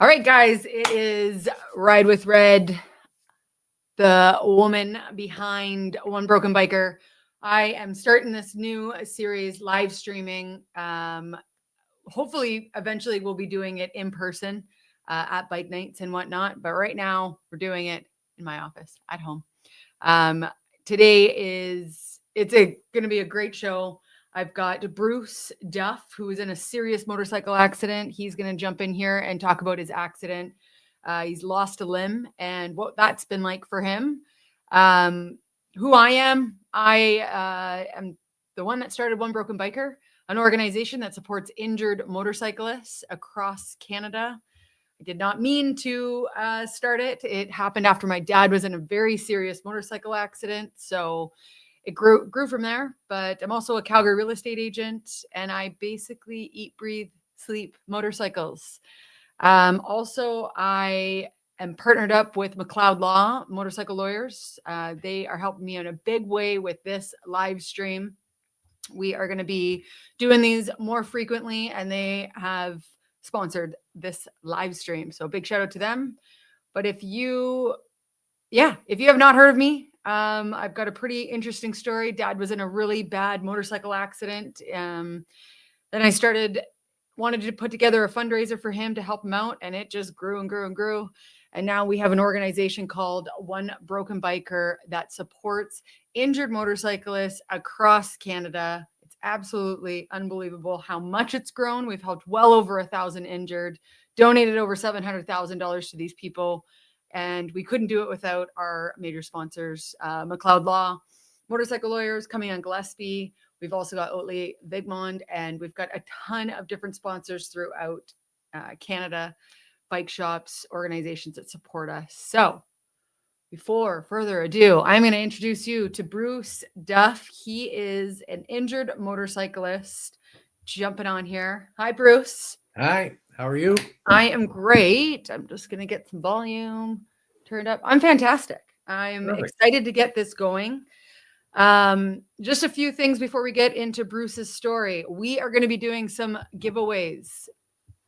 All right, guys, it is Ride with Red, the woman behind One Broken Biker. I am starting this new series live streaming. Hopefully, eventually, we'll be doing it in person at bike nights and whatnot. But right now, we're doing it in my office at home. Today it's going to be a great show. I've got Bruce Duff, who is in a serious motorcycle accident. He's going to jump in here and talk about his accident. He's lost a limb and what that's been like for him. Who I am the one that started One Broken Biker, an organization that supports injured motorcyclists across Canada. I did not mean to start it. It happened after my dad was in a very serious motorcycle accident. So it grew from there. But I'm also a Calgary real estate agent, and I basically eat, breathe, sleep motorcycles. Also, I am partnered up with McLeod Law Motorcycle Lawyers. They are helping me in a big way with this live stream. We are going to be doing these more frequently, and they have sponsored this live stream. So big shout out to them. But if you have not heard of me, I've got a pretty interesting story. Dad was in a really bad motorcycle accident. Then I wanted to put together a fundraiser for him to help him out, and it just grew and grew and grew. And now we have an organization called One Broken Biker that supports injured motorcyclists across Canada. It's absolutely unbelievable how much it's grown. We've helped well over 1,000 injured, donated over $700,000 to these people. And we couldn't do it without our major sponsors, McLeod Law, Motorcycle Lawyers coming on Gillespie. We've also got Oatley Vigmond, and we've got a ton of different sponsors throughout Canada, bike shops, organizations that support us. So before further ado, I'm going to introduce you to Bruce Duff. He is an injured motorcyclist jumping on here. Hi, Bruce. Hi, how are you? I am great. I'm just going to get some volume turned up. I'm fantastic. I'm excited to get this going. Just a few things before we get into Bruce's story. We are going to be doing some giveaways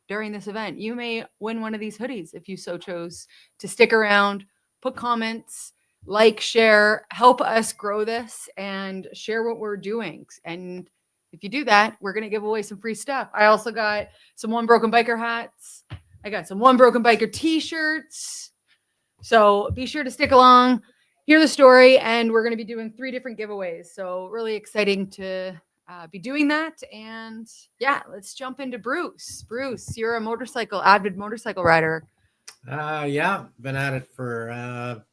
during this event. You may win one of these hoodies if you so chose to stick around, put comments, like, share, help us grow this and share what we're doing. And if you do that, we're going to give away some free stuff. I also got some One Broken Biker hats. I got some One Broken Biker t-shirts. So be sure to stick along, hear the story, and we're going to be doing 3 different giveaways. So really exciting to be doing that. And yeah, let's jump into Bruce. Bruce, you're a avid motorcycle rider. Yeah, been at it for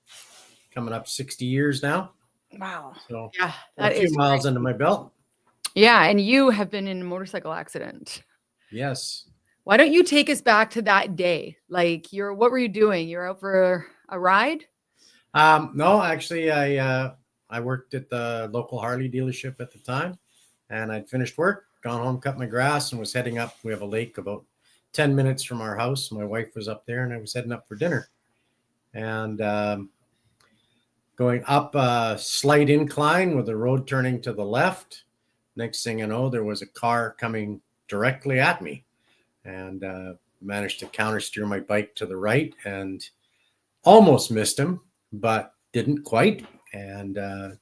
coming up 60 years now. Wow. So yeah, that a few miles under my belt. Yeah, and you have been in a motorcycle accident. Yes. Why don't you take us back to that day? Like, what were you doing? You're out for a ride? No, actually, I worked at the local Harley dealership at the time, and I'd finished work, gone home, cut my grass, and was heading up. We have a lake about 10 minutes from our house. My wife was up there, and I was heading up for dinner. And going up a slight incline with the road turning to the left. Next thing I know, there was a car coming directly at me, and managed to countersteer my bike to the right and almost missed him, but didn't quite. And the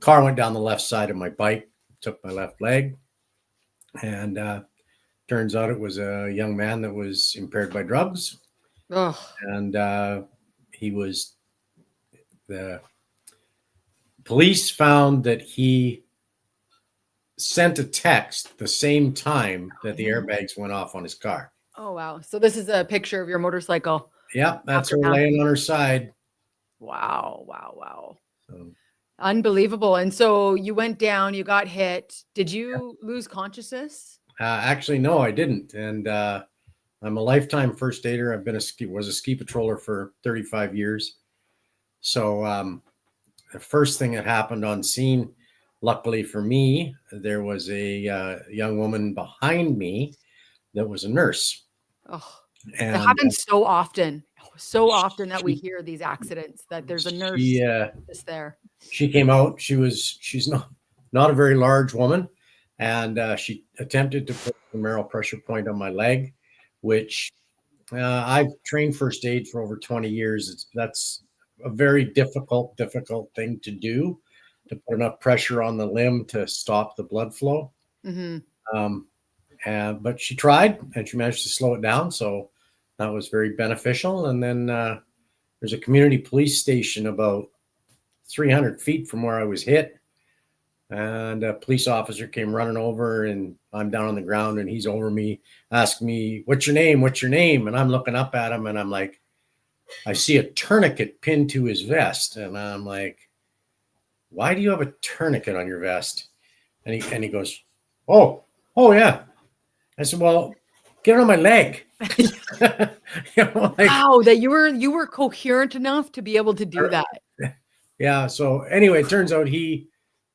car went down the left side of my bike, took my left leg, and turns out it was a young man that was impaired by drugs. Oh. And the police found that he sent a text the same time that the airbags went off on his car. Oh, wow. So this is a picture of your motorcycle. Yeah, that's her laying on her side. Wow. So. Unbelievable. And so you went down, you got hit. Did you lose consciousness? Actually, no, I didn't. And I'm a lifetime first aider. I've been was a ski patroller for 35 years. So the first thing that happened on scene, luckily for me, there was a young woman behind me that was a nurse. Oh, and it happens so often that we hear these accidents, that there's a nurse just there. She came out. She's not a very large woman, and she attempted to put the femoral pressure point on my leg, which I've trained first aid for over 20 years. That's a very difficult thing to do, to put enough pressure on the limb to stop the blood flow. Hmm. Um, but she tried and she managed to slow it down. So that was very beneficial. And then there's a community police station about 300 feet from where I was hit. And a police officer came running over, and I'm down on the ground, and he's over me, asking me, "What's your name? What's your name?" And I'm looking up at him, and I'm like, I see a tourniquet pinned to his vest, and I'm like, "Why do you have a tourniquet on your vest?" And he goes, "Oh yeah." I said, "Well, get it on my leg." Like, Wow, that you were coherent enough to be able to do that. yeah. So anyway, it turns out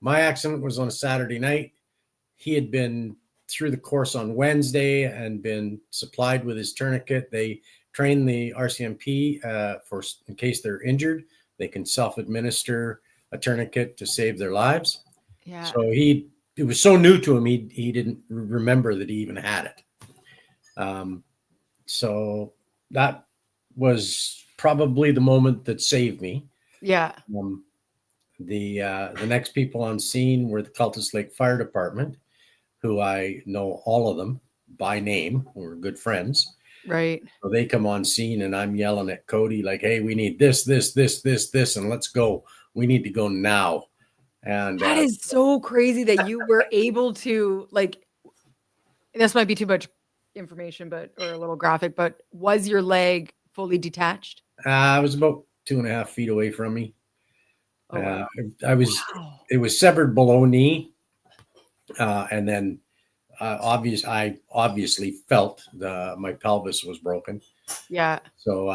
my accident was on a Saturday night. He had been through the course on Wednesday and been supplied with his tourniquet. They train the RCMP for in case they're injured, they can self-administer a tourniquet to save their lives. Yeah. So it was so new to him, he didn't remember that he even had it. So that was probably the moment that saved me. Yeah. The next people on scene were the Cultus Lake Fire Department, who I know all of them by name. We're good friends. Right. So they come on scene, and I'm yelling at Cody like, "Hey, we need this, and let's go. We need to go now." And That is so crazy that you were able to, like, this might be too much information, or a little graphic, but was your leg fully detached? I was about 2.5 feet away from me. Oh, wow. I was. Wow. It was severed below knee, and then I obviously felt my pelvis was broken. Yeah. So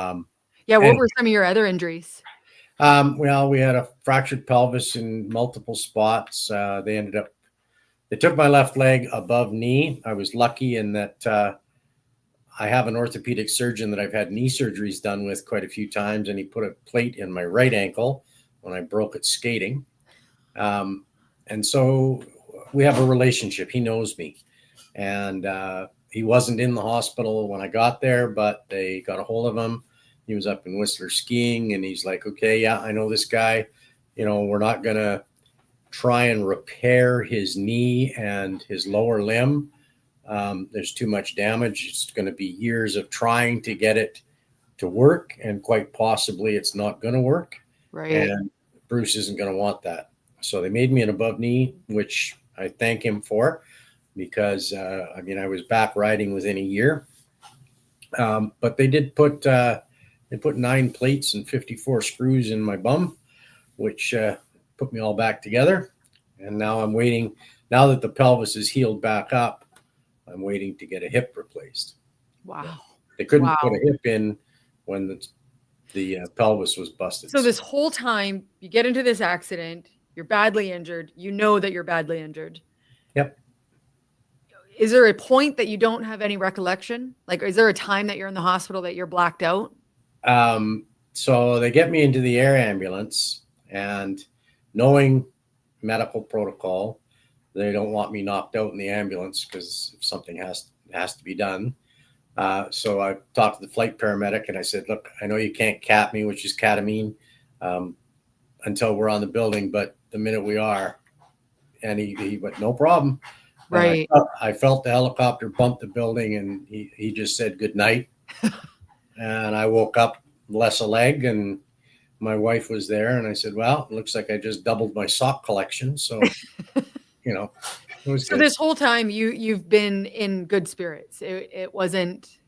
Yeah. What and were some of your other injuries? well, we had a fractured pelvis in multiple spots. They took my left leg above knee. I was lucky in that I have an orthopedic surgeon that I've had knee surgeries done with quite a few times, and he put a plate in my right ankle when I broke it skating. And so we have a relationship. He knows me. And he wasn't in the hospital when I got there, but they got a hold of him. He was up in Whistler skiing, and he's like, "Okay, yeah, I know this guy. We're not going to try and repair his knee and his lower limb. There's too much damage. It's going to be years of trying to get it to work, and quite possibly it's not going to work. Right. And Bruce isn't going to want that." So they made me an above knee, which I thank him for, because I was back riding within a year. But they did put 9 plates and 54 screws in my bum, which put me all back together. And now I'm waiting. Now that the pelvis is healed back up, I'm waiting to get a hip replaced. Wow. They couldn't Wow. put a hip in when the pelvis was busted. So this whole time you get into this accident, you're badly injured. You know that you're badly injured. Yep. Is there a point that you don't have any recollection? Like, is there a time that you're in the hospital that you're blacked out? So they get me into the air ambulance, and knowing medical protocol, they don't want me knocked out in the ambulance because something has to be done. So I talked to the flight paramedic, and I said, "Look, I know you can't cap me, which is ketamine, until we're on the building, but the minute we are," and he went, "No problem." Right. I felt the helicopter bump the building, and he just said good night. And I woke up less a leg, and my wife was there, and I said, "Well, it looks like I just doubled my sock collection." So, it was So good. this whole time you've been in good spirits. It wasn't.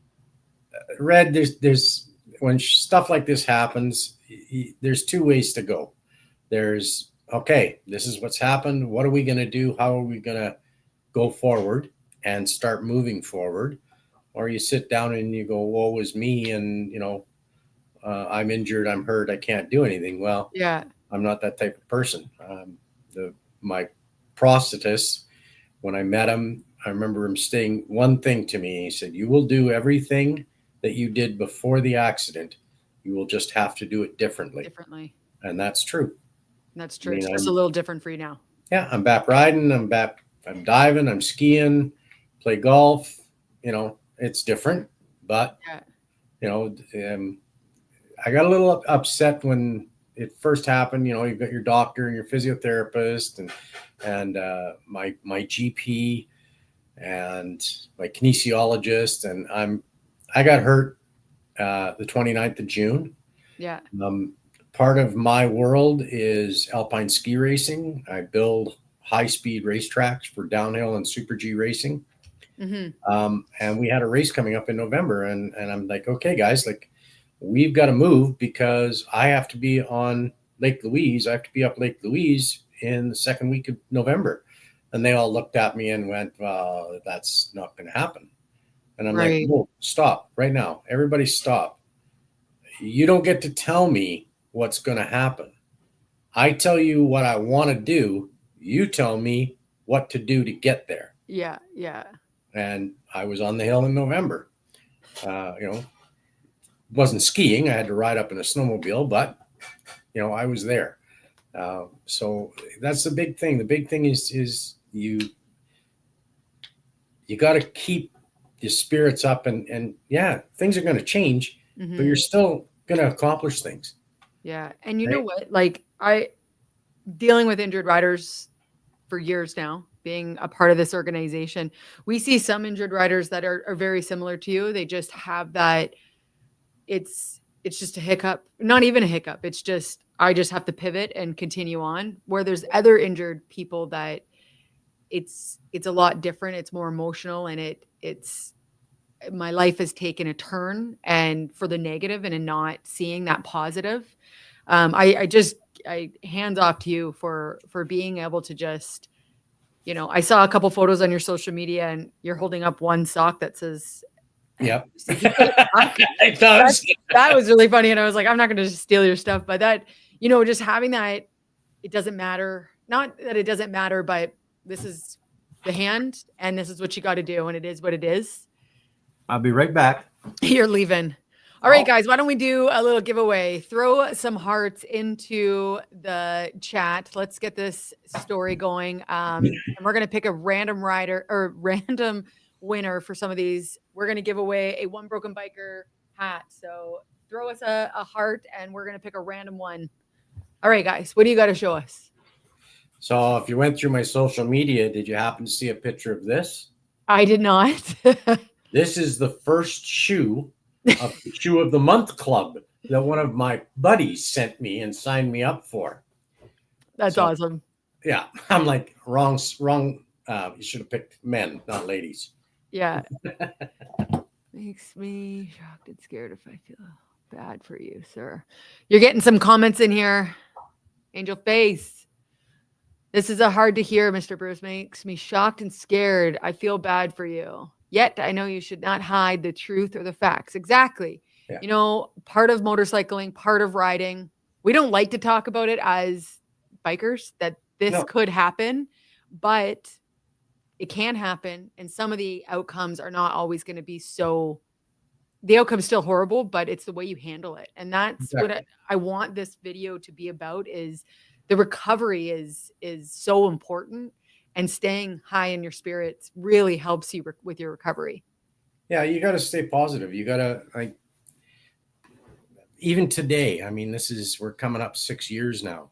Red, there's when stuff like this happens, there's 2 ways to go. There's, okay, this is what's happened. What are we going to do? How are we going to go forward and start moving forward? Or you sit down and you go, "Woe is me," and I'm injured, I'm hurt, I can't do anything. Well, Yeah. I'm not that type of person. My prosthetist, when I met him, I remember him saying one thing to me. He said, "You will do everything that you did before the accident. You will just have to do it differently." And that's true. That's true. It's just a little different for you now. Yeah, I'm back riding. I'm diving. I'm skiing, play golf. It's different, but Yeah. you know, I got a little upset when it first happened. You know, you've got your doctor and your physiotherapist and my GP and my kinesiologist, and I got hurt the 29th of June. Yeah. Part of my world is alpine ski racing. I build high speed racetracks for downhill and super G racing. Hmm. And we had a race coming up in November, and I'm like, okay, guys, like we've got to move because I have to be on Lake Louise. I have to be up Lake Louise in the second week of November. And they all looked at me and went, well, that's not going to happen. And I'm like, Right. whoa, stop right now. Everybody stop. You don't get to tell me what's going to happen. I tell you what I want to do. You tell me what to do to get there. Yeah. Yeah. And I was on the hill in November. Wasn't skiing. I had to ride up in a snowmobile, but I was there. So that's the big thing. The big thing is you got to keep your spirits up, and yeah, things are going to change, but you're Hmm. still going to accomplish things. Yeah. And you know Right? what? Like I dealing with injured riders for years now, being a part of this organization, we see some injured riders that are very similar to you. They just have that it's just a hiccup, not even a hiccup. It's just I just have to pivot and continue on. Where there's other injured people that it's a lot different. It's more emotional and it's my life has taken a turn and for the negative and in not seeing that positive. I hands off to you for being able to just, I saw a couple photos on your social media and you're holding up one sock that says Yep. CPK. It That does. that was really funny, and I was like, "I'm not gonna just steal your stuff," but that, just having that, it doesn't matter. Not that it doesn't matter, but this is the hand, and this is what you gotta do, and it is what it is. I'll be right back. You're leaving. All right, Oh, guys, why don't we do a little giveaway? Throw some hearts into the chat. Let's get this story going. And we're gonna pick a random rider or random winner for some of these. We're gonna give away a One Broken Biker hat. So throw us a heart, and we're gonna pick a random one. All right, guys, what do you got to show us? so if you went through my social media, did you happen to see a picture of this? I did not. This is the first shoe of the Shoe of the Month Club that one of my buddies sent me and signed me up for. That's So awesome. yeah, I'm like wrong. You should have picked men, not ladies. Yeah. Makes me shocked and scared if I feel bad for you, sir. You're getting some comments in here. Angel face. This is a hard to hear, Mr. Bruce. Makes me shocked and scared. I feel bad for you. Yet I know you should not hide the truth or the facts. Exactly. Yeah. Part of motorcycling, part of riding, we don't like to talk about it as bikers that this No. could happen, but it can happen. And some of the outcomes are not always going to be the outcome's still horrible, but it's the way you handle it. And that's what Exactly. I want this video to be about is the recovery is so important, and staying high in your spirits really helps you with your recovery. Yeah, you got to stay positive. You got to like even today. I mean, we're coming up 6 years now,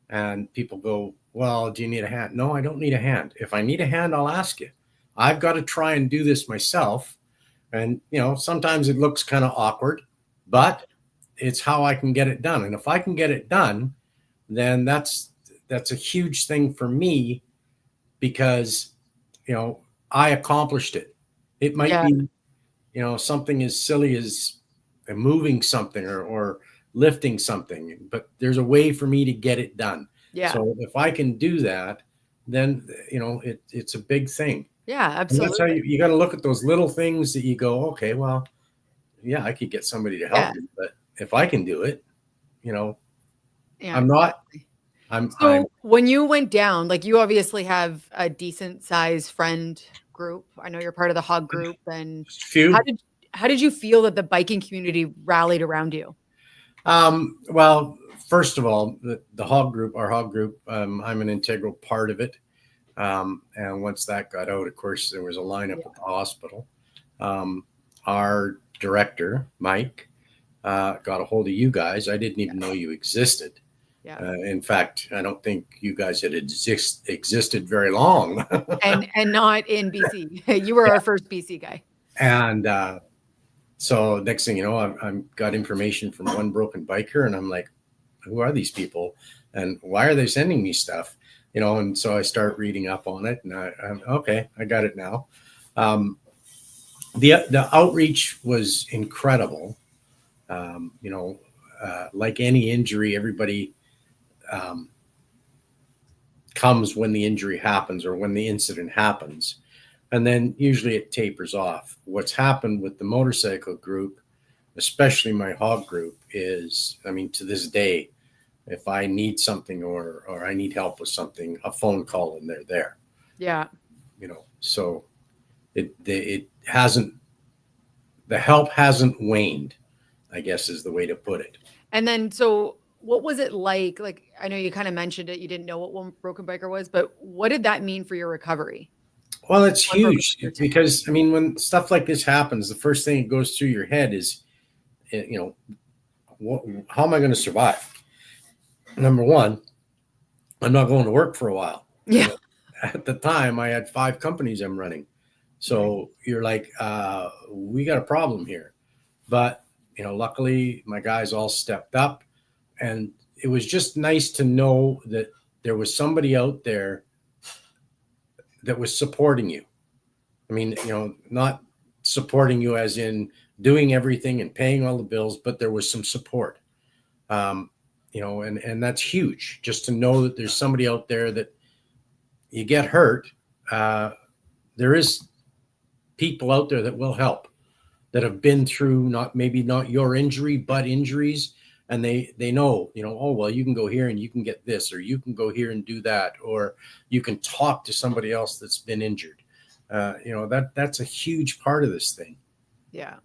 and people go, "Well, do you need a hand?" No, I don't need a hand. If I need a hand, I'll ask you. I've got to try and do this myself, and sometimes it looks kind of awkward, but it's how I can get it done. And if I can get it done, then that's a huge thing for me because I accomplished it. It might Yeah. be something as silly as moving something or lifting something, but there's a way for me to get it done. Yeah. So if I can do that, then it's a big thing. Yeah, And that's how absolutely. you got to look at those little things that you go, okay, well, yeah, I could get somebody to help Yeah. me, but if I can do it, Yeah, I'm not. exactly. I'm So when you went down, like you obviously have a decent sized friend group. I know you're part of the hog group. And how few. did how did you feel that the biking community rallied around you? Well, first of all, the hog group, our hog group, I'm an integral part of it. And once that got out, of course, there was a lineup Yeah. at the hospital. Um, our director, Mike, got a hold of you guys. I didn't even know you existed. Yeah. In fact, I don't think you guys had existed very long. And not in BC. You were Yeah. our first BC guy. And so next thing you know, I'm got information from One Broken Biker, and I'm like, who are these people, and why are they sending me stuff? And so I start reading up on it, and I'm okay. I got it now. The outreach was incredible. Like any injury, everybody um, comes when the injury happens or when the incident happens. And then usually it tapers off. What's happened with the motorcycle group, especially my hog group, is, I mean, to this day, if I need something or I need help with something, a phone call and they're there. Yeah. So it hasn't, the help hasn't waned, I guess is the way to put it. And then, so what was it like? Like, I know you kind of mentioned it. You didn't know what One Broken Biker was, but what did that mean for your recovery? Well, it's One Broken huge Biker team. because, I mean, when stuff like this happens, the first thing that goes through your head is, how am I going to survive? Number one, I'm not going to work for a while. Yeah. At the time, I had 5 companies I'm running. So you're like, we got a problem here. But, luckily my guys all stepped up, and it was just nice to know that there was somebody out there that was supporting you. I mean, not supporting you as in doing everything and paying all the bills, but there was some support. And that's huge, just to know that there's somebody out there that you get hurt. There is people out there that will help, that have been through maybe not your injury, but injuries. And they know, oh, well, you can go here and you can get this, or you can go here and do that, or you can talk to somebody else that's been injured. That's a huge part of this thing. Yeah.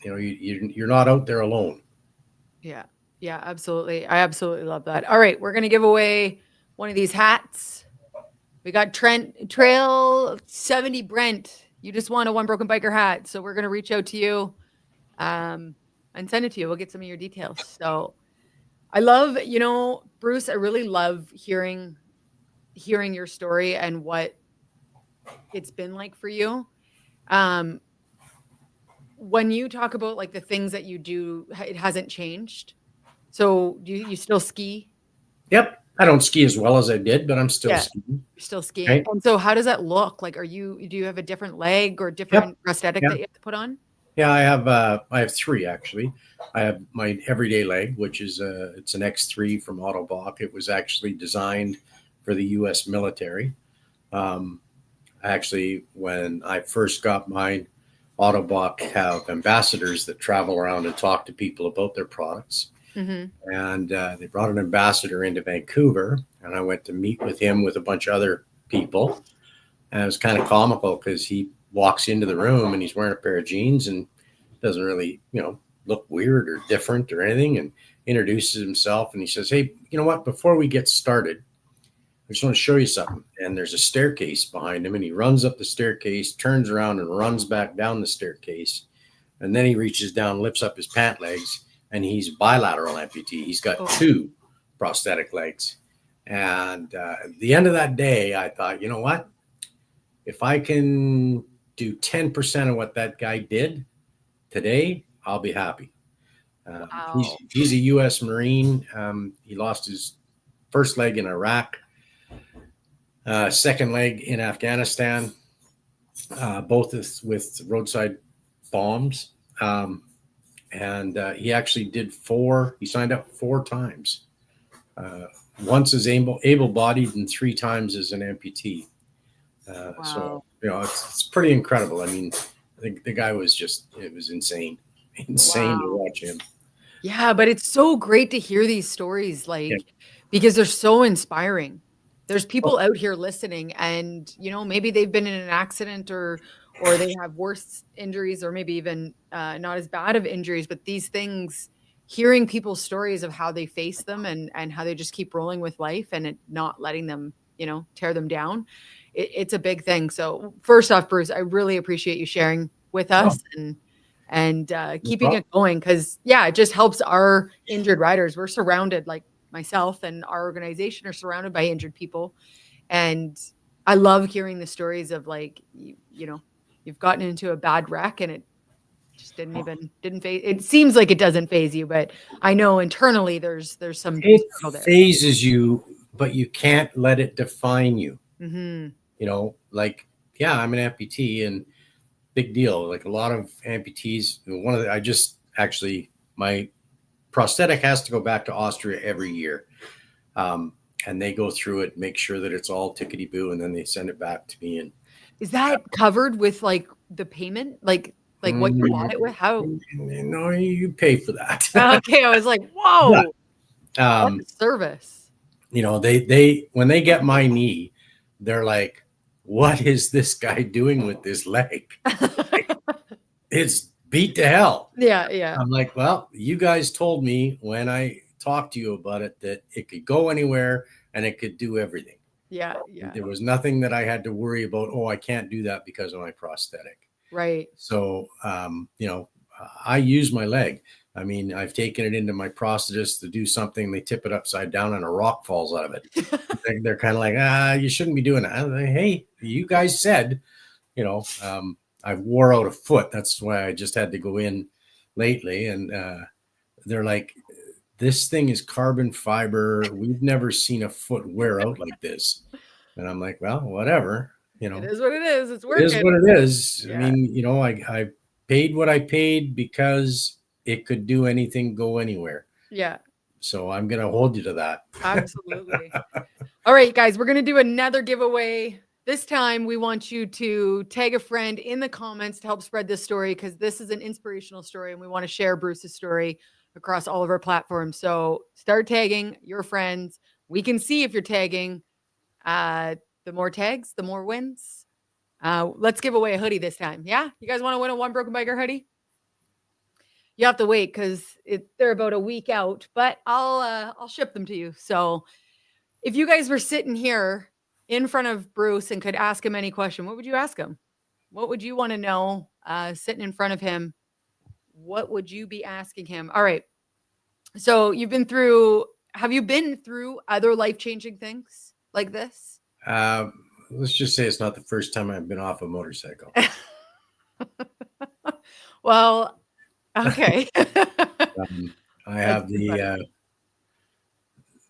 You're not out there alone. Yeah. Yeah, absolutely. I absolutely love that. All right. We're going to give away one of these hats. We got Trail 70 Brent. You just won a One Broken Biker hat. So we're going to reach out to you and send it to you. We'll get some of your details. So I love, Bruce, I really love hearing your story and what it's been like for you. When you talk about like the things that you do, it hasn't changed. So do you still ski? Yep. I don't ski as well as I did, but I'm still skiing. You're still skiing. Okay. And so how does that look? Like, do you have a different leg or different prosthetic that you have to put on? Yeah, I have 3 actually. I have my everyday leg, which is it's an X3 from Autobach. It was actually designed for the U.S. military. Actually, when I first got mine, Autobach have ambassadors that travel around and talk to people about their products. Mm-hmm. And they brought an ambassador into Vancouver, and I went to meet with him with a bunch of other people. And it was kind of comical because he walks into the room and he's wearing a pair of jeans and doesn't really, look weird or different or anything, and introduces himself. And he says, hey, you know what? Before we get started, I just want to show you something. And there's a staircase behind him, and he runs up the staircase, turns around and runs back down the staircase. And then he reaches down, lifts up his pant legs, and he's bilateral amputee. He's got 2 prosthetic legs. And at the end of that day, I thought, you know what? If I can do 10% of what that guy did today, I'll be happy. Wow. He's a U.S. Marine. He lost his first leg in Iraq, second leg in Afghanistan, both with roadside bombs. And he actually did 4. He signed up 4 times. Once as able-bodied and 3 times as an amputee. Wow. So, it's pretty incredible. I mean, the guy was it was insane to watch him. Yeah, but it's so great to hear these stories, because they're so inspiring. There's people out here listening, and maybe they've been in an accident or they have worse injuries, or maybe even not as bad of injuries, but these things, hearing people's stories of how they face them and how they just keep rolling with life and it not letting them, tear them down. It's a big thing. So first off, Bruce, I really appreciate you sharing with Oh, us and no keeping problem. it going. Cause yeah, it just helps our injured riders. We're surrounded, like myself and our organization are surrounded by injured people. And I love hearing the stories of like, you know, you've gotten into a bad wreck and it just didn't phase. It seems like it doesn't phase you, but I know internally there's some It struggle there. phases you, but you can't let it define you. Hmm. Like, yeah, I'm an amputee and big deal. Like a lot of amputees, I just actually, my prosthetic has to go back to Austria every year. Um, and they go through it, make sure that it's all tickety boo, and then they send it back to me. And Is that covered with like the payment? Like what you bought it with? How? you pay for that. Okay, I was like, But whoa, what um, a service. they when they get my knee, they're like, "What is this guy doing with this leg? It's beat to hell." Yeah, yeah, I'm like, "Well, you guys told me when I talked to you about it that it could go anywhere and it could do everything. yeah, yeah. There was nothing that I had to worry about. Oh, I can't do that because of my prosthetic." Right. So, I use my leg. I mean, I've taken it into my prosthetist to do something. They tip it upside down and a rock falls out of it. They're kind of like, you shouldn't be doing that. I'm like, hey, you guys said, you know, I wore out a foot. That's why I just had to go in lately. And they're like, this thing is carbon fiber. We've never seen a foot wear out like this. And I'm like, well, whatever, It is what it is. It's it is working. what it is. I Yeah, mean, I paid what I paid because it could do anything, go anywhere. yeah, So I'm going to hold you to that. absolutely. All right, guys, we're going to do another giveaway. This time, we want you to tag a friend in the comments to help spread this story because this is an inspirational story and we want to share Bruce's story across all of our platforms. So start tagging your friends. We can see if you're tagging. The more tags, the more wins. Let's give away a hoodie this time. Yeah, you guys want to win a One Broken Biker hoodie? You have to wait because they're about a week out, but I'll ship them to you. So if you guys were sitting here in front of Bruce and could ask him any question, what would you ask him? What would you want to know sitting in front of him? What would you be asking him? All right. So have you been through other life changing things like this? Uh, let's just say it's not the first time I've been off a motorcycle. Well, okay. I That's have even better.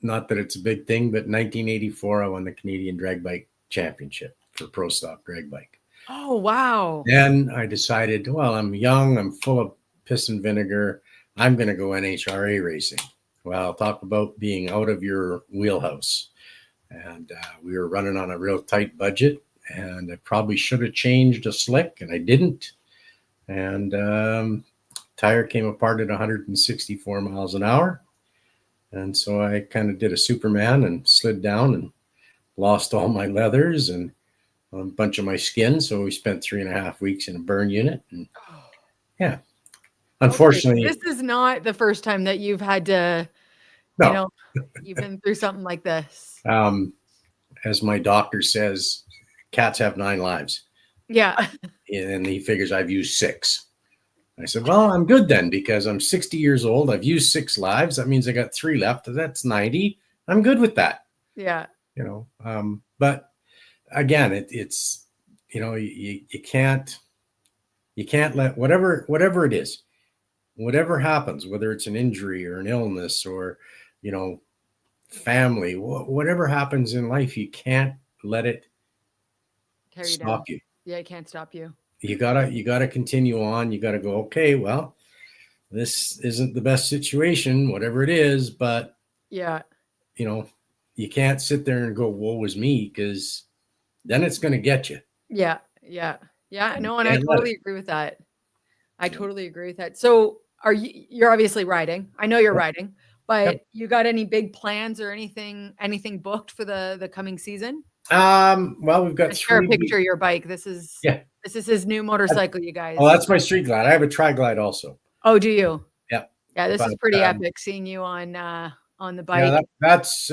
not that it's a big thing, but 1984, I won the Canadian Drag Bike Championship for Pro Stock Drag Bike. Oh, wow. Then I decided, well, I'm young, I'm full of piss and vinegar. I'm going to go NHRA racing. Well, talk about being out of your wheelhouse. And we were running on a real tight budget, and I probably should have changed a slick, and I didn't. And tire came apart at 164 miles an hour. And so I kind of did a Superman and slid down and lost all my leathers and a bunch of my skin. So we spent 3.5 weeks in a burn unit. And yeah, Okay, so this unfortunately, is not the first time that you've had to, you no. know, you've been through something like this. As my doctor says, cats have 9 lives. Yeah. And he figures I've used 6. I said, well, I'm good then because I'm 60 years old. I've used 6 lives. That means I got 3 left. That's 90. I'm good with that. Yeah. But again, it's, you can't let whatever it is, whatever happens, whether it's an injury or an illness or, family, whatever happens in life, you can't let it Carry you down. stop you. Yeah, I can't stop you. You gotta continue on. You gotta go, okay, well, this isn't the best situation, whatever it is, but Yeah. you know, you can't sit there and go, woe is me, because then it's gonna get you. Yeah. Yeah. Yeah. And No, you and I can't let it. totally agree with that. I totally agree with that. So you're obviously riding. I know you're riding, Yep. but you got any big plans or anything booked for the coming season? Well, we've got Share a 3 weeks. picture of your bike. This is Yeah. this is his new motorcycle, you Oh, guys. that's my street glide. I have a tri glide also. Oh, do you? Yeah. Yeah, this But is pretty epic seeing you on the yeah, bike. that's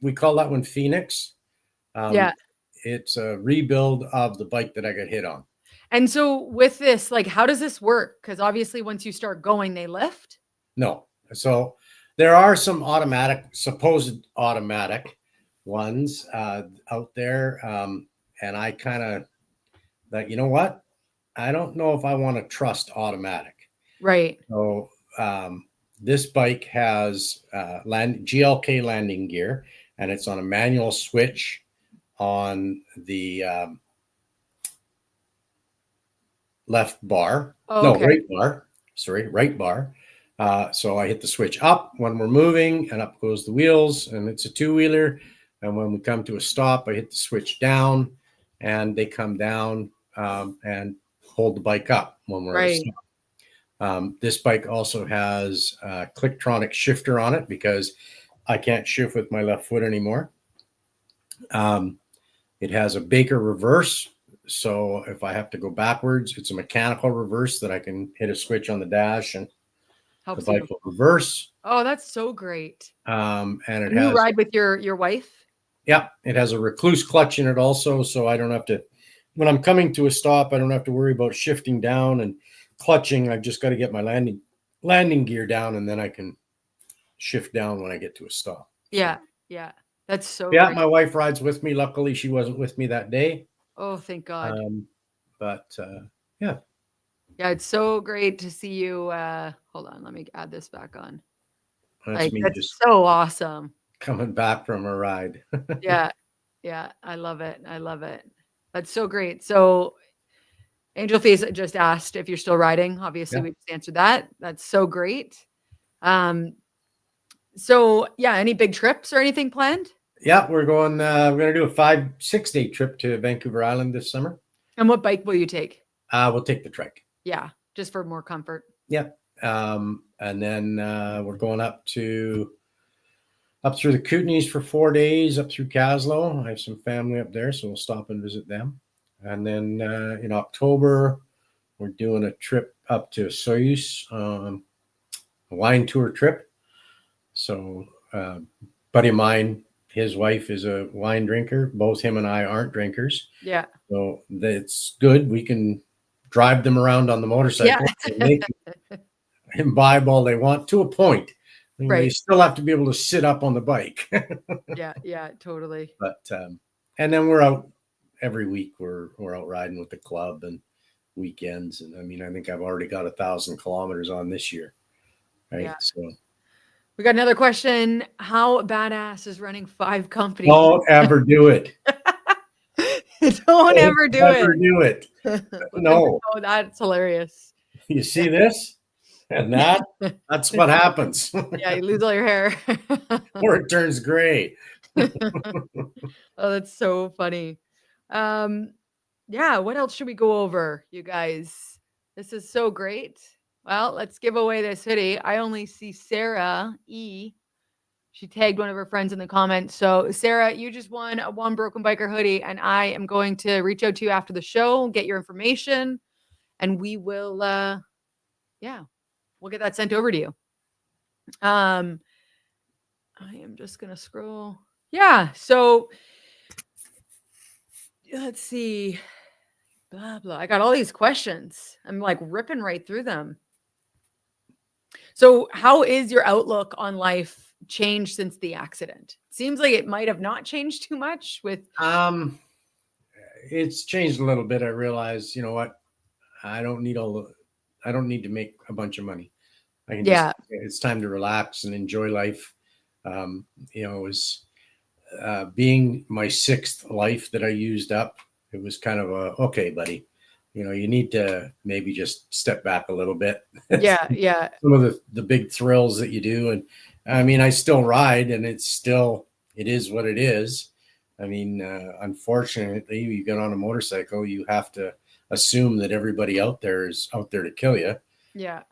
we call that one Phoenix. Yeah. It's a rebuild of the bike that I got hit on. And so with this, like, how does this work? Because obviously once you start going, they lift. No. So there are some supposed automatic ones out there. And I kind of that, you know what? I don't know if I want to trust automatic. Right. So this bike has GLK landing gear, and it's on a manual switch on the left bar. Oh, No, okay. right bar. Sorry, right bar. So I hit the switch up when we're moving, and up goes the wheels, and it's a two-wheeler. And when we come to a stop, I hit the switch down, and they come down and hold the bike up when we're at a Right. stop. This bike also has a Clicktronic shifter on it because I can't shift with my left foot anymore. It has a Baker reverse. So if I have to go backwards, it's a mechanical reverse that I can hit a switch on the dash and Helps the you. bike will reverse. Oh, that's so great. And it And you has, ride with your wife? yeah, it has a recluse clutch in it also. So I don't have to, when I'm coming to a stop, I don't have to worry about shifting down and clutching. I've just got to get my landing gear down, and then I can shift down when I get to a stop. Yeah. So, Yeah. That's so yeah, great. my wife rides with me. Luckily, she wasn't with me that day. Oh, thank God. But yeah. Yeah, it's so great to see you. Hold on, let me add this back on. That's Like, me that's just so awesome. coming back from a ride. Yeah. Yeah. I love it. I love it. That's so great. So Angel Face just asked if you're still riding. Obviously, Yeah. we just answered that. That's so great. Um, so yeah, any big trips or anything planned? Yeah, we're gonna do a 5-6 day trip to Vancouver Island this summer. And what bike will you take? We'll take the trike. Yeah, just for more comfort. Yep. And then we're going up through the Kootenays for 4 days, up through Caslow. I have some family up there, so we'll stop and visit them. And then in October, we're doing a trip up to Soyuz, a wine tour trip. So, buddy of mine, his wife is a wine drinker. Both him and I aren't drinkers. Yeah. So that's good. We can drive them around on the motorcycle. Yeah. And they can imbibe all they want to a point. I mean, they Right. still have to be able to sit up on the bike. Yeah. Yeah. Totally. But and then we're out every week. We're out riding with the club and weekends. And I mean, I think I've already got 1,000 kilometers on this year. Right. Yeah. So We got another question. How badass is running 5 companies? don't ever do it. Don't ever do Never it. do it. No. Oh, that's hilarious. You see this? And that's what happens. Yeah, you lose all your hair. Or it turns gray. Oh, that's so funny. Yeah, what else should we go over, you guys? This is so great. Well, let's give away this hoodie. I only see Sarah E. She tagged one of her friends in the comments. So, Sarah, you just won a One Broken Biker hoodie, and I am going to reach out to you after the show, get your information, and we will, yeah, we'll get that sent over to you. I am just gonna scroll. Yeah, so let's see. Blah blah. I got all these questions. I'm like ripping right through them. So, how is your outlook on life changed since the accident? Seems like it might have not changed too much with It's changed a little bit. I realize, you know what? I don't need to make a bunch of money. I can yeah, it's time to relax and enjoy life. You know, it was being my 6th life that I used up. It was kind of okay, buddy. You know, you need to maybe just step back a little bit. yeah, yeah, Some of the big thrills that you do. And I mean, I still ride, and it is what it is. I mean, unfortunately, you get on a motorcycle, you have to assume that everybody out there is out there to kill you. yeah,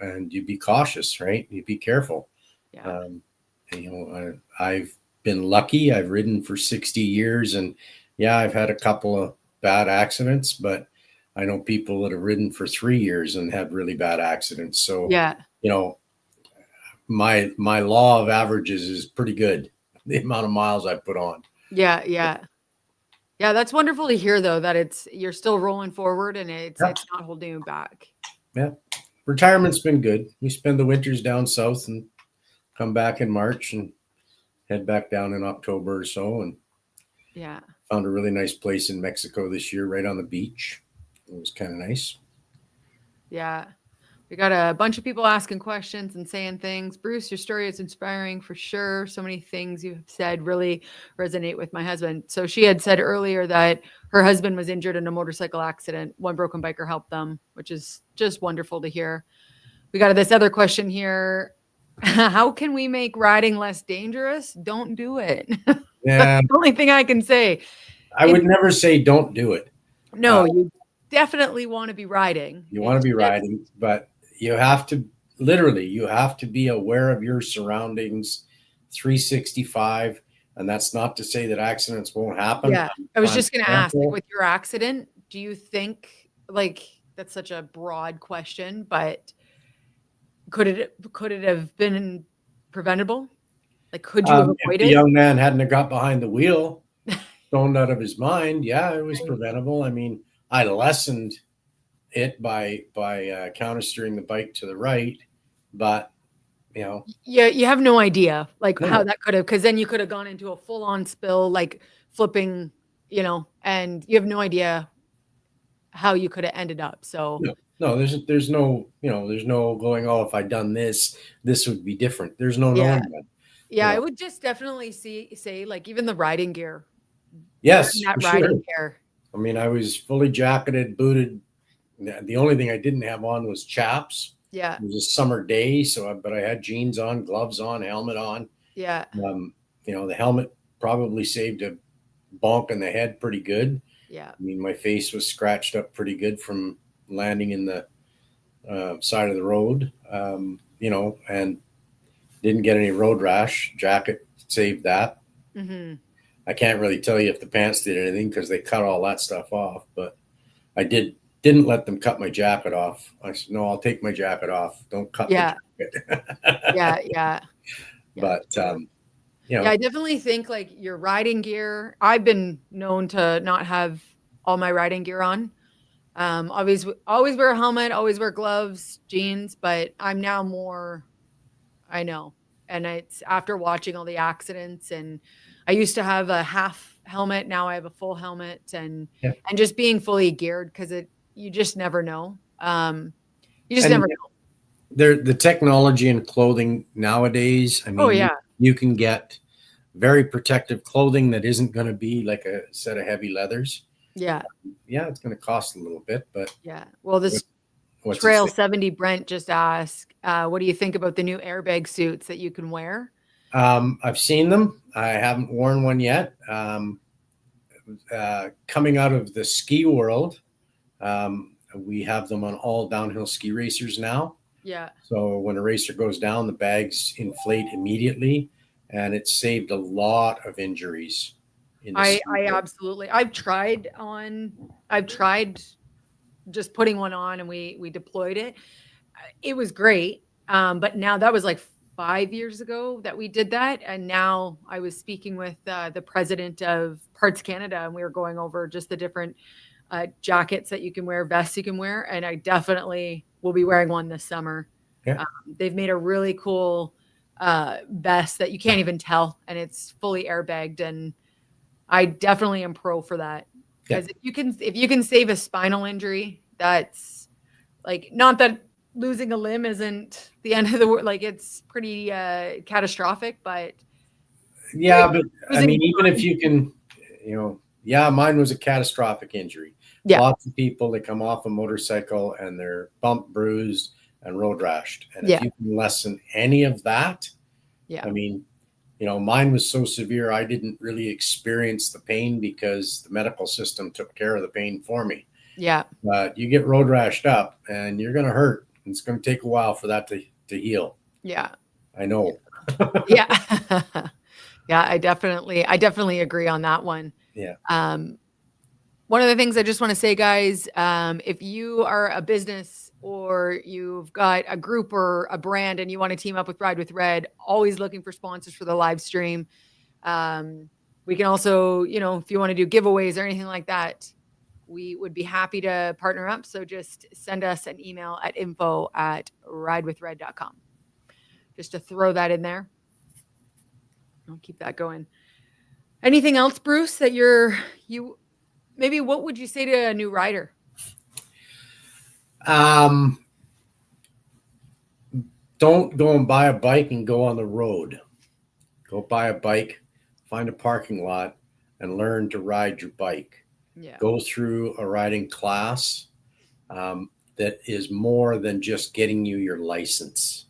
And you be cautious, right? You be careful. yeah, You know, I've been lucky. I've ridden for 60 years, and yeah, I've had a couple of bad accidents, but I know people that have ridden for 3 years and had really bad accidents. So, yeah, you know, my law of averages is pretty good. The amount of miles I put on. yeah, yeah. Yeah, that's wonderful to hear though, that you're still rolling forward and Yep. it's not holding you back. Yeah. Retirement's been good. We spend the winters down south and come back in March and head back down in October or so. And Yeah. found a really nice place in Mexico this year, right on the beach. It was kind of nice. Yeah. We got a bunch of people asking questions and saying things. Bruce, your story is inspiring for sure. So many things you have said really resonate with my husband. So she had said earlier that her husband was injured in a motorcycle accident. One broken biker helped them, which is just wonderful to hear. We got this other question here. How can we make riding less dangerous? Don't do it. That's Yeah, the only thing I can say. I would never say don't do it. No, you definitely want to be riding. You want to It's be just, riding, but you have to literally, you have to be aware of your surroundings 365. And that's not to say that accidents won't happen. yeah. I was Prime just going to ask, like, example, with your accident, do you think, like, that's such a broad question, but could it have been preventable? Like, could you have if the avoided? young man hadn't have got behind the wheel, thrown out of his mind, yeah, it was Right. preventable. I mean, I lessened it by counter steering the bike to the right, but you know, Yeah, you have no idea, like, how no, that could have, because then you could have gone into a full-on spill, like, flipping, and you have no idea how you could have ended up, so no, there's no, there's no going, oh, if I'd done this, this would be different. There's no yeah. knowing that, Yeah, I would just definitely say, like, even the riding gear, wearing Yes, that for sure. riding gear. I mean, I was fully jacketed, booted. The only thing I didn't have on was chaps. Yeah, It was a summer day, but I had jeans on, gloves on, helmet on. yeah, Um, the helmet probably saved a bonk in the head pretty good. yeah. I mean, my face was scratched up pretty good from landing in the side of the road, and didn't get any road rash. Jacket saved that. Mhm. I can't really tell you if the pants did anything because they cut all that stuff off, but I didn't let them cut my jacket off. I said, no, I'll take my jacket off. Don't cut the Yeah, jacket. yeah, yeah, yeah, But true. you Yeah, know, I definitely think, like, your riding gear, I've been known to not have all my riding gear on. Always wear a helmet, always wear gloves, jeans, but I'm now more, I know. And it's after watching all the accidents, and I used to have a half helmet, now I have a full helmet, yeah. and just being fully geared, because you just never know. You just And never know. the technology in clothing nowadays, I Oh mean, yeah. you can get very protective clothing that isn't going to be like a set of heavy leathers. Yeah. Yeah, it's going to cost a little bit, but Yeah. Well, what, this what's it Trail say? 70 Brent just asked, what do you think about the new airbag suits that you can wear? I've seen them. I haven't worn one yet. Coming out of the ski world, we have them on all downhill ski racers now. Yeah. So when a racer goes down, the bags inflate immediately, and it saved a lot of injuries in the ski I world. absolutely, I've tried just putting one on, and we deployed it. It was great. But now that was like 5 years ago that we did that. And now I was speaking with the president of Parts Canada, and we were going over just the different jackets that you can wear, vests you can wear. And I definitely will be wearing one this summer. Yeah, Um, they've made a really cool vest that you can't even tell, and it's fully airbagged. And I definitely am pro for that, yeah, because if you can save a spinal injury, that's, like, not that losing a limb isn't the end of the world. Like, it's pretty catastrophic, but yeah. But I losing mean, even if one, you can, yeah, mine was a catastrophic injury. yeah, Lots of people that come off a motorcycle and they're bumped, bruised, and road rashed. And if yeah, you can lessen any of that, yeah, I mean, mine was so severe, I didn't really experience the pain because the medical system took care of the pain for me. yeah, But you get road rashed up and you're going to hurt. It's going to take a while for that to heal. yeah, I know. yeah. Yeah, I definitely agree on that one. Yeah. Um, One of the things I just want to say, guys, if you are a business or you've got a group or a brand and you want to team up with Ride with Red, always looking for sponsors for the live stream. Um, We can also, if you want to do giveaways or anything like that, we would be happy to partner up. So just send us an email at info@ridewithred.com. Just to throw that in there. I'll keep that going. Anything else, Bruce, that maybe what would you say to a new rider? Don't go and buy a bike and go on the road. Go buy a bike, find a parking lot, and learn to ride your bike. Yeah. Go through a riding class that is more than just getting you your license.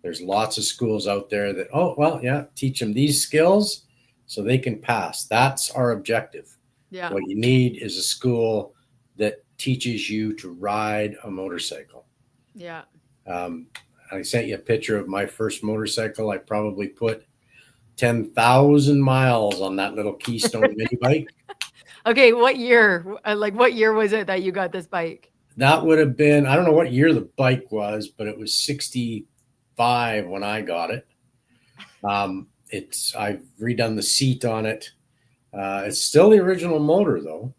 There's lots of schools out there that, oh, well, yeah, teach them these skills so they can pass. That's our objective. Yeah. What you need is a school that teaches you to ride a motorcycle. Yeah. I sent you a picture of my first motorcycle. I probably put 10,000 miles on that little Keystone mini bike. Okay, what year? What year was it that you got this bike? That would have been, I don't know what year the bike was, but it was 65 when I got it. I've redone the seat on it. It's still the original motor though.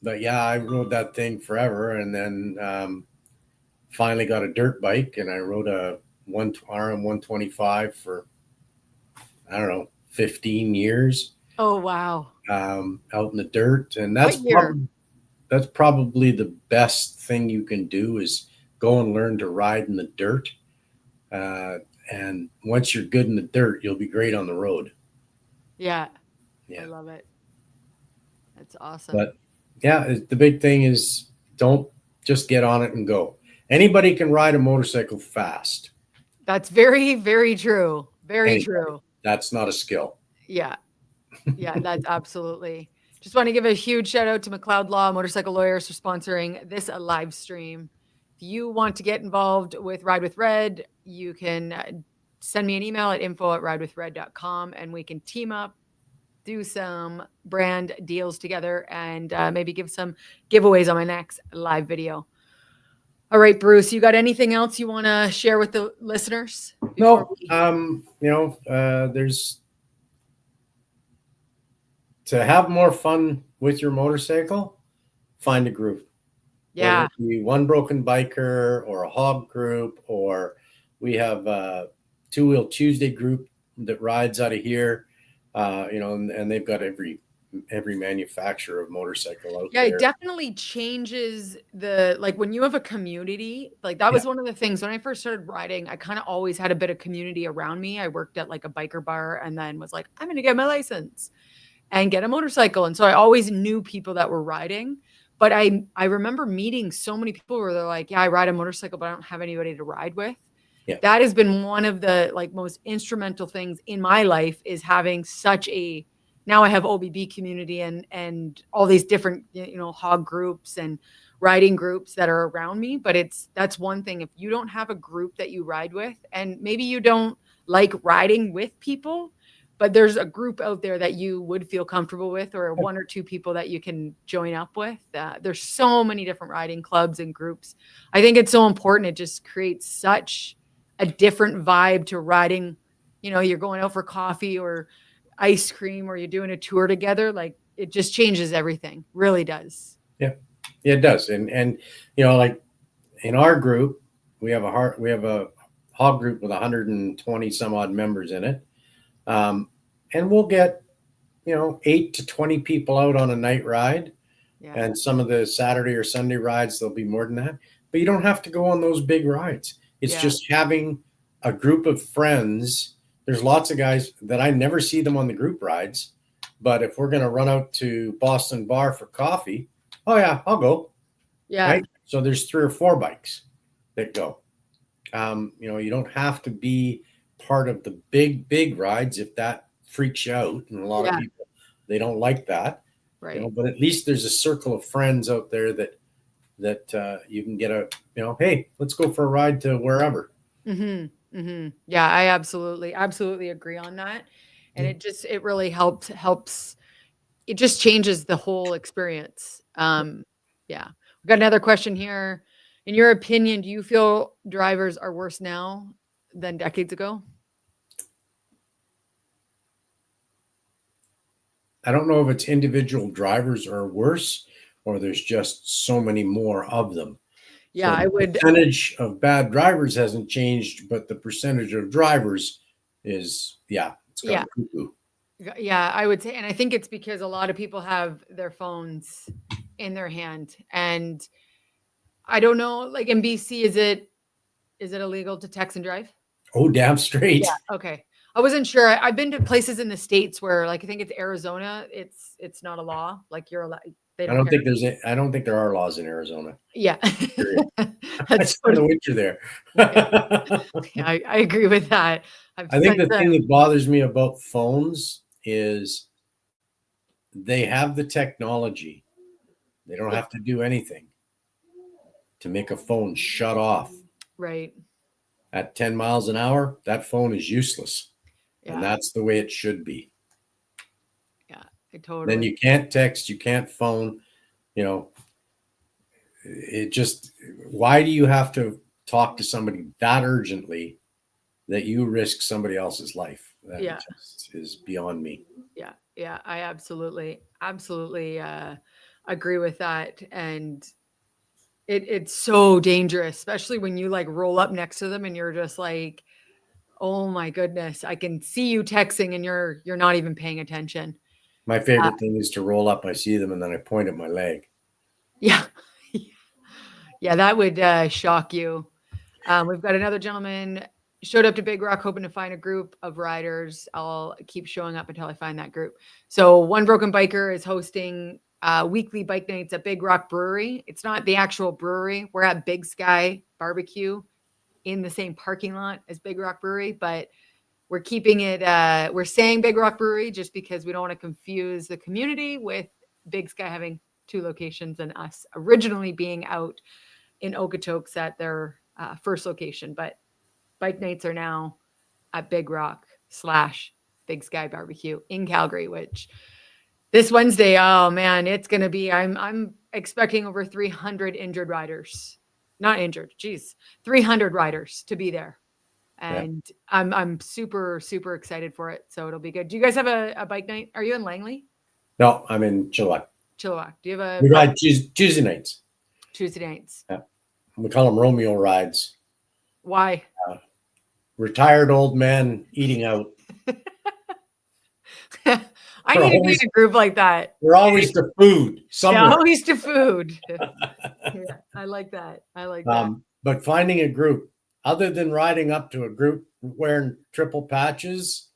But yeah, I rode that thing forever, and then finally got a dirt bike, and I rode a RM 125 for, I don't know, 15 years. Oh wow! Out in the dirt, and What year? that's probably the best thing you can do is go and learn to ride in the dirt. And once you're good in the dirt, you'll be great on the road. Yeah. Yeah. I love it. That's awesome. But yeah, the big thing is don't just get on it and go. Anybody can ride a motorcycle fast. That's very, very true. Very Anybody. true. That's not a skill. Yeah. Yeah, that's absolutely. Just want to give a huge shout out to McLeod Law Motorcycle Lawyers for sponsoring this live stream. If you want to get involved with Ride with Red, you can send me an email at info@ridewithred.com, and we can team up, do some brand deals together, and maybe give some giveaways on my next live video. All right, Bruce, you got anything else you want to share with the listeners? No, there's to have more fun with your motorcycle, find a group. Yeah. Whether it be One Broken Biker or a hog group, or we have a Two Wheel Tuesday group that rides out of here, and they've got every manufacturer of motorcycle out there. Yeah, it definitely changes when you have a community, that was one of the things when I first started riding, I kind of always had a bit of community around me. I worked at like a biker bar and then was like, I'm going to get my license and get a motorcycle. And so I always knew people that were riding, but I remember meeting so many people where they're like, yeah, I ride a motorcycle, but I don't have anybody to ride with. Yeah. That has been one of the most instrumental things in my life, is having such a, now I have OBB community and all these different, hog groups and riding groups that are around me. But that's one thing. If you don't have a group that you ride with, and maybe you don't like riding with people, but there's a group out there that you would feel comfortable with, or one or two people that you can join up with. There's so many different riding clubs and groups. I think it's so important. It just creates such a different vibe to riding. You're going out for coffee or ice cream, or you're doing a tour together. It just changes everything. Really does. Yeah, it does. And like in our group, we have a hog group with 120 some odd members in it. And we'll get, 8 to 20 people out on a night ride. Yeah. And some of the Saturday or Sunday rides, there'll be more than that. But you don't have to go on those big rides. It's just having a group of friends. There's lots of guys that I never see them on the group rides. But if we're going to run out to Boston Bar for coffee, oh, yeah, I'll go. Yeah. Right? So there's 3 or 4 bikes that go. You don't have to be part of the big rides if that freaks you out, and a lot of people, they don't like that, right? But at least there's a circle of friends out there that you can get hey, let's go for a ride to wherever. Yeah, I absolutely agree on that. And it really helps. It just changes the whole experience. Yeah, we've got another question here. In your opinion, do you feel drivers are worse now than decades ago? I don't know if it's individual drivers are worse or there's just so many more of them. Yeah, So I the would. percentage of bad drivers hasn't changed, but the percentage of drivers is, it's Yeah, gone cuckoo. yeah, I would say, and I think it's because a lot of people have their phones in their hand, and I don't know, like in BC, is it illegal to text and drive? Oh, damn Yeah. straight. Okay. I wasn't sure. I've been to places in the States where, like, I think it's Arizona. It's not a law. Like you're allowed. They don't care. I don't think there are laws in Arizona. Yeah. Period. I That's spent a totally, winter there. yeah. Yeah, I agree with that. I've I think spent the thing that bothers me about phones is they have the technology. They don't have to do anything to make a phone shut off. right. At 10 miles an hour, that phone is useless. And Yeah. that's the way it should be. Yeah. I Then totally. you can't text, you can't phone, you know, it just, why do you have to talk to somebody that urgently that you risk somebody else's life? That Yeah. just is beyond me. Yeah. Yeah. I absolutely agree with that. And it's so dangerous, especially when you like roll up next to them and you're just like, oh my goodness, I can see you texting and you're not even paying attention. My Uh, favorite thing is to roll up, I see them, and then I point at my leg. yeah. Yeah, that would shock you. We've got another gentleman showed up to Big Rock hoping to find a group of riders. I'll keep showing up until I find that group. So One Broken Biker is hosting weekly bike nights at Big Rock Brewery. It's not the actual brewery. We're at Big Sky Barbecue in the same parking lot as Big Rock Brewery, but we're keeping it, we're saying Big Rock Brewery just because we don't want to confuse the community with Big Sky having two locations and us originally being out in Okotoks at their first location. But bike nights are now at Big Rock / Big Sky Barbecue in Calgary, which this Wednesday, oh man, it's gonna be. I'm expecting over 300 injured riders, not injured, geez, 300 riders to be there, Yeah. and I'm super excited for it. So it'll be good. Do you guys have a bike night? Are you in Langley? No, I'm in Chilliwack. Chilliwack. Do you have a We ride Tuesday nights. Tuesday nights? Yeah. We call them Romeo rides. Why? Retired old men eating out. I We're need to be in always, a group like that. we're always to food Yeah, somewhere. always to food. Yeah, I like that. I like that. But finding a group, other than riding up to a group wearing triple patches,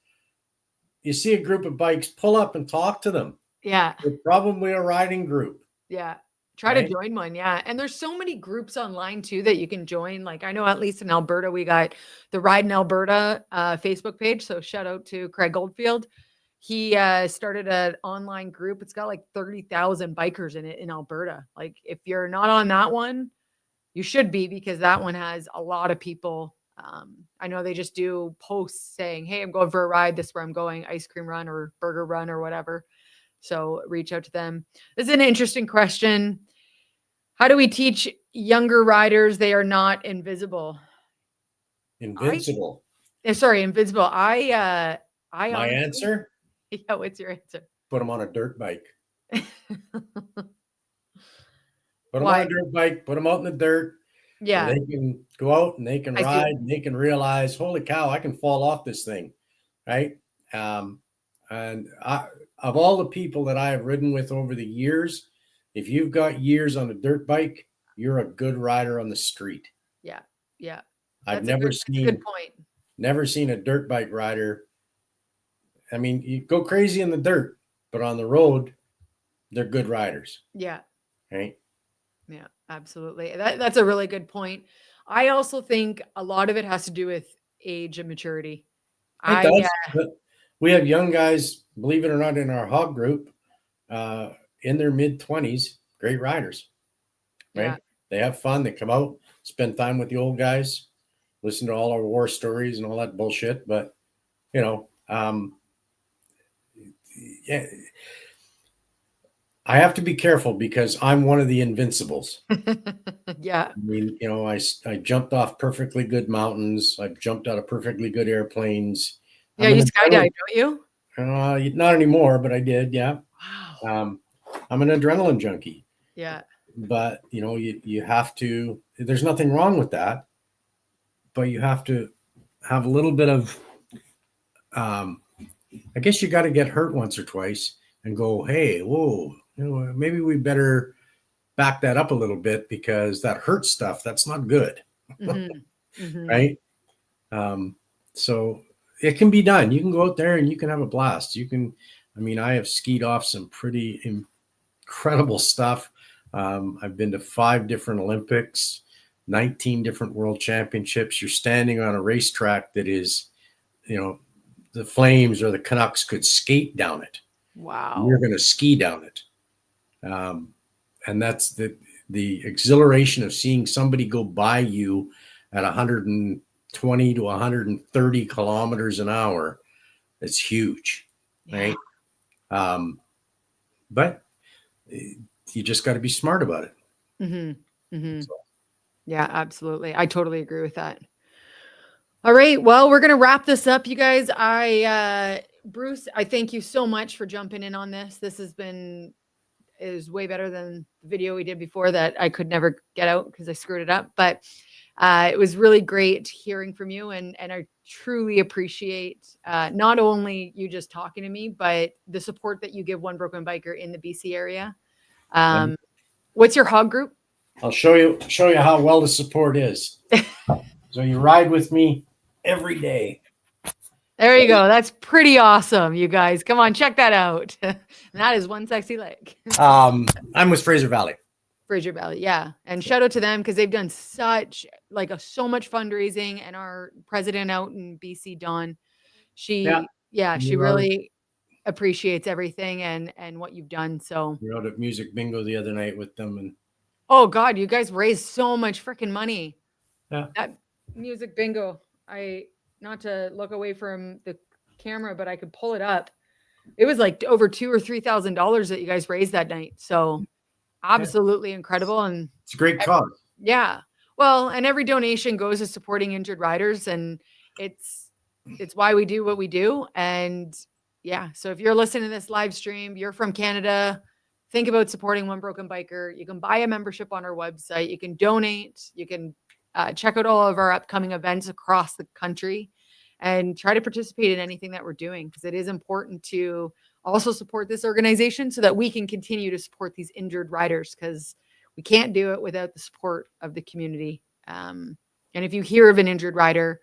you see a group of bikes, pull up and talk to them. Yeah. They're probably a riding group. Yeah. Try to join one. Yeah. And there's so many groups online too that you can join. Like I know at least in Alberta, we got the Ride in Alberta Facebook page. So shout out to Craig Goldfield. He started an online group. It's got like 30,000 bikers in it in Alberta. Like if you're not on that one, you should be because that one has a lot of people. I know they just do posts saying, hey, I'm going for a ride. This is where I'm going, ice cream run or burger run or whatever. So reach out to them. This is an interesting question. How do we teach younger riders they are not invisible? Invincible. Sorry, invisible. I My honestly, answer? yeah, what's your answer? Put them on a dirt bike. Put them on Why? a dirt bike, put them out in the dirt. Yeah, They can go out and they can I see. ride and they can realize, holy cow, I can fall off this thing. Right. And of all the people that I have ridden with over the years, if you've got years on a dirt bike, you're a good rider on the street. Yeah, yeah. I've That's a good point. never seen a dirt bike rider. I mean, you go crazy in the dirt, but on the road, they're good riders. Yeah. Right. Yeah, absolutely. That's a really good point. I also think a lot of it has to do with age and maturity. It does. But we have young guys, believe it or not, in our hog group, in their mid-20s, great riders. Right? Yeah. They have fun. They come out, spend time with the old guys, listen to all our war stories and all that bullshit. But, yeah, I have to be careful because I'm one of the invincibles. Yeah. I mean, I jumped off perfectly good mountains. I've jumped out of perfectly good airplanes. Yeah, you skydive, don't you? Not anymore, but I did. Yeah. Wow. I'm an adrenaline junkie, Yeah. but you have to. There's nothing wrong with that, but you have to have a little bit of. I guess you got to get hurt once or twice and go, hey, whoa, maybe we better back that up a little bit because that hurt stuff, that's not good, right? Um, so it can be done. You can go out there and you can have a blast. I have skied off some pretty incredible stuff. I've been to 5 different Olympics, 19 different world championships. You're standing on a racetrack that is, the Flames or the Canucks could skate down it. Wow. You're going to ski down it. And that's the exhilaration of seeing somebody go by you at 120 to 130 kilometers an hour. It's huge, right? But you just got to be smart about it. Yeah, absolutely. I totally agree with that. All right. Well, we're going to wrap this up, you guys. Bruce, I thank you so much for jumping in on this. This is way better than the video we did before that I could never get out because I screwed it up. But it was really great hearing from you. And I truly appreciate not only you just talking to me, but the support that you give One Broken Biker in the BC area. What's your hog group? I'll show you how well the support is. So you ride with me every day. There you go. That's pretty awesome, you guys. Come on, check that out. That is one sexy leg. I'm with Fraser Valley. Fraser Valley, yeah. And shout out to them because they've done so much fundraising. And our president out in BC, Dawn, she really appreciates everything and what you've done. So we were out at music bingo the other night with them, and oh God, you guys raised so much freaking money. Yeah. That music bingo. Not to look away from the camera, but I could pull it up. It was like over $2,000 or $3,000 that you guys raised that night. So absolutely incredible. And it's a great cause. Yeah. Well, and every donation goes to supporting injured riders, and it's why we do what we do. And yeah, so if you're listening to this live stream, you're from Canada, think about supporting One Broken Biker. You can buy a membership on our website. You can donate. You can check out all of our upcoming events across the country and try to participate in anything that we're doing, because it is important to also support this organization so that we can continue to support these injured riders, because we can't do it without the support of the community. And if you hear of an injured rider,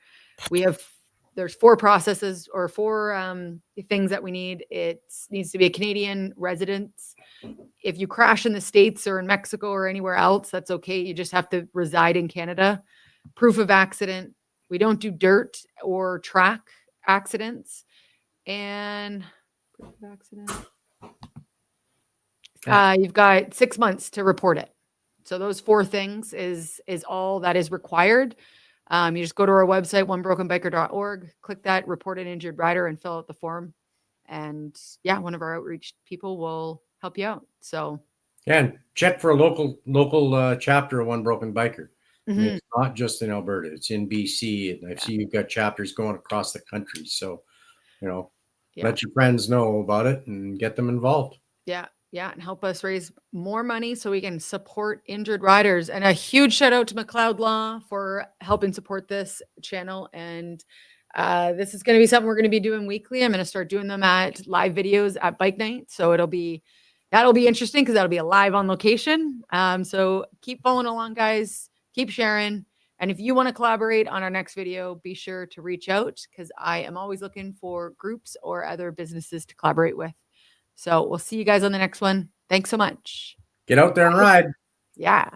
there's 4 processes or 4 things that we need. It needs to be a Canadian resident. If you crash in the States or in Mexico or anywhere else, that's okay. You just have to reside in Canada. Proof of accident. We don't do dirt or track accidents. And proof of accident. You've got 6 months to report it. So those 4 things is all that is required. You just go to our website, onebrokenbiker.org, click that report an injured rider and fill out the form. And yeah, one of our outreach people will help you out. So and check for a local chapter of One Broken Biker. Mm-hmm. I mean, it's not just in Alberta; it's in BC, and I see you've got chapters going across the country. So, let your friends know about it and get them involved. Yeah, and help us raise more money so we can support injured riders. And a huge shout out to McLeod Law for helping support this channel. And this is going to be something we're going to be doing weekly. I'm going to start doing them at live videos at bike night. So that'll be interesting because that'll be a live on location. So keep following along, guys. Keep sharing. And if you want to collaborate on our next video, be sure to reach out, because I am always looking for groups or other businesses to collaborate with. So we'll see you guys on the next one. Thanks so much. Get out there and ride. Yeah.